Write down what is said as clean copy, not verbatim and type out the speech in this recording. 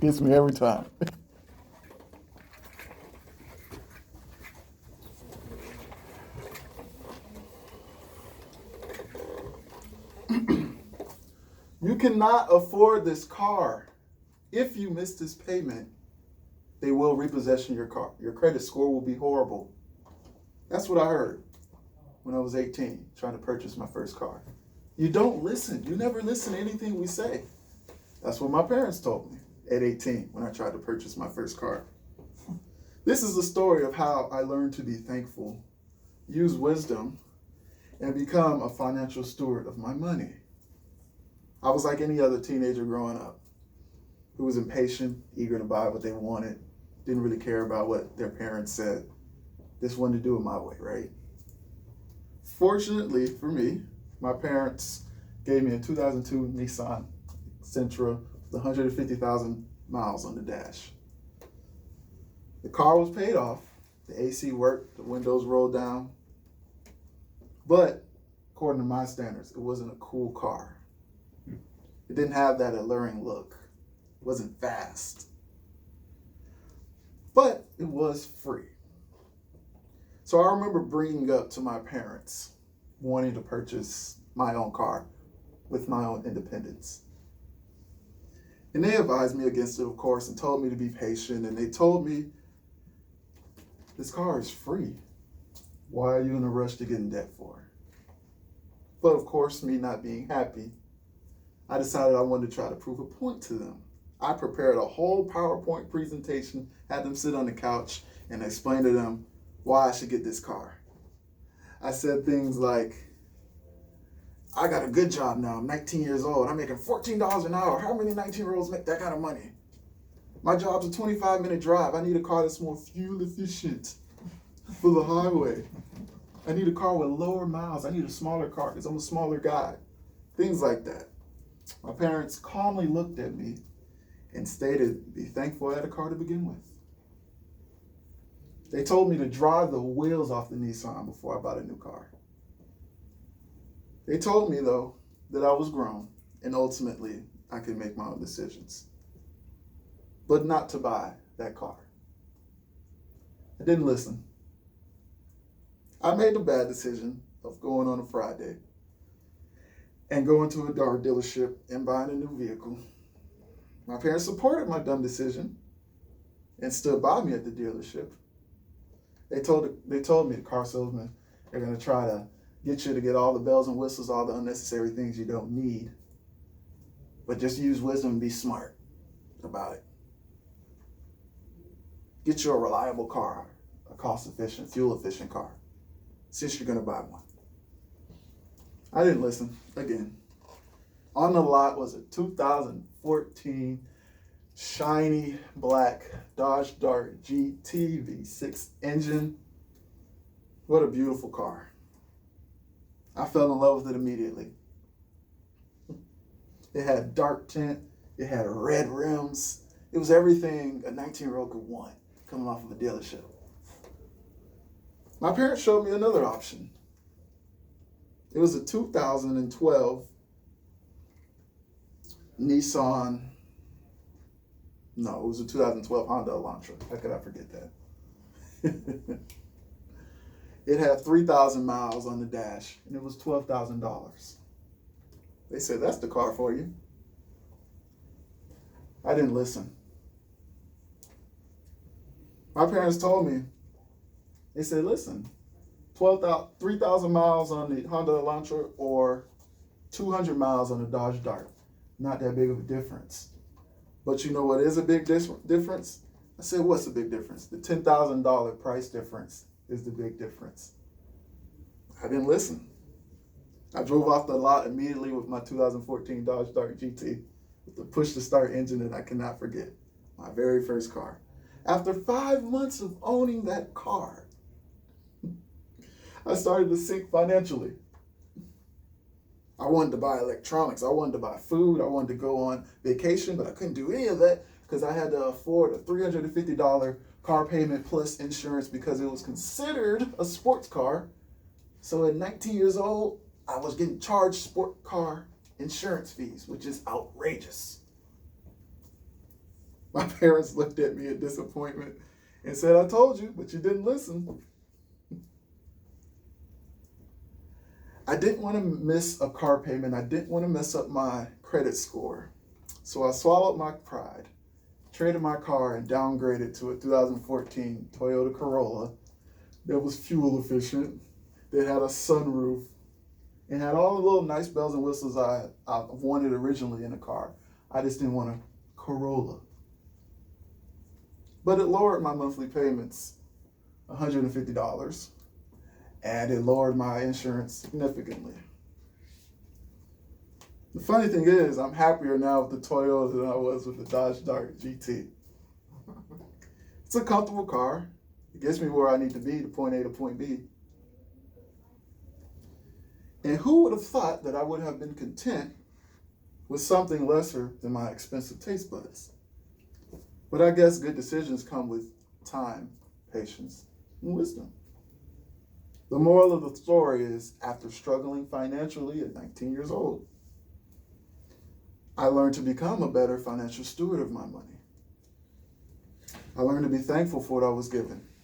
Gets me every time. You cannot afford this car. If you miss this payment, they will repossession your car. Your credit score will be horrible. That's what I heard when I was 18, trying to purchase my first car. You don't listen. You never listen to anything we say. That's what my parents told me at 18 when I tried to purchase my first car. This is the story of how I learned to be thankful, use wisdom, and become a financial steward of my money. I was like any other teenager growing up who was impatient, eager to buy what they wanted, didn't really care about what their parents said. Just wanted to do it my way, right? Fortunately for me, my parents gave me a 2002 Nissan Sentra with 150,000 miles on the dash. The car was paid off, the AC worked, the windows rolled down, but according to my standards, it wasn't a cool car. It didn't have that alluring look. It wasn't fast. But it was free. So I remember bringing up to my parents wanting to purchase my own car with my own independence. And they advised me against it, of course, and told me to be patient. And they told me, this car is free. Why are you in a rush to get in debt for? But of course, me not being happy, I decided I wanted to try to prove a point to them. I prepared a whole PowerPoint presentation, had them sit on the couch, and explain to them why I should get this car. I said things like, I got a good job now. I'm 19 years old. I'm making $14 an hour. How many 19-year-olds make that kind of money? My job's a 25-minute drive. I need a car that's more fuel efficient for the highway. I need a car with lower miles. I need a smaller car because I'm a smaller guy. Things like that. My parents calmly looked at me and stated, be thankful I had a car to begin with. They told me to drive the wheels off the Nissan before I bought a new car. They told me, though, that I was grown and ultimately I could make my own decisions, but not to buy that car. I didn't listen. I made the bad decision of going on a Friday and going to a car dealership and buying a new vehicle. My parents supported my dumb decision and stood by me at the dealership. They told me, the car salesman, they're going to try to get you to get all the bells and whistles, all the unnecessary things you don't need, but just use wisdom and be smart about it. Get you a reliable car, a cost-efficient, fuel-efficient car, since you're going to buy one. I didn't listen again. On the lot was a 2014 shiny black Dodge Dart GT V6 engine. What a beautiful car. I fell in love with it immediately. It had dark tint. It had red rims. It was everything a 19-year-old could want coming off of a dealership. My parents showed me another option. It was a 2012 Nissan. No, it was a 2012 Honda Elantra. How could I forget that? It had 3,000 miles on the dash, and it was $12,000. They said, that's the car for you. I didn't listen. My parents told me, they said, listen, 3,000 miles on the Honda Elantra or 200 miles on the Dodge Dart. Not that big of a difference. But you know what is a big difference? I said, what's the big difference? The $10,000 price difference is the big difference. I didn't listen. I drove off the lot immediately with my 2014 Dodge Dart GT with the push-to-start engine that I cannot forget. My very first car. After 5 months of owning that car, I started to sink financially. I wanted to buy electronics. I wanted to buy food. I wanted to go on vacation, but I couldn't do any of that because I had to afford a $350 car payment plus insurance because it was considered a sports car. So at 19 years old, I was getting charged sport car insurance fees, which is outrageous. My parents looked at me in disappointment and said, I told you, but you didn't listen. I didn't want to miss a car payment. I didn't want to mess up my credit score. So I swallowed my pride, traded my car, and downgraded to a 2014 Toyota Corolla that was fuel efficient, that had a sunroof, and had all the little nice bells and whistles I wanted originally in a car. I just didn't want a Corolla. But it lowered my monthly payments $150, and it lowered my insurance significantly. The funny thing is, I'm happier now with the Toyota than I was with the Dodge Dart GT. It's a comfortable car. It gets me where I need to be, to point A to point B. And who would have thought that I would have been content with something lesser than my expensive taste buds? But I guess good decisions come with time, patience, and wisdom. The moral of the story is, after struggling financially at 19 years old, I learned to become a better financial steward of my money. I learned to be thankful for what I was given.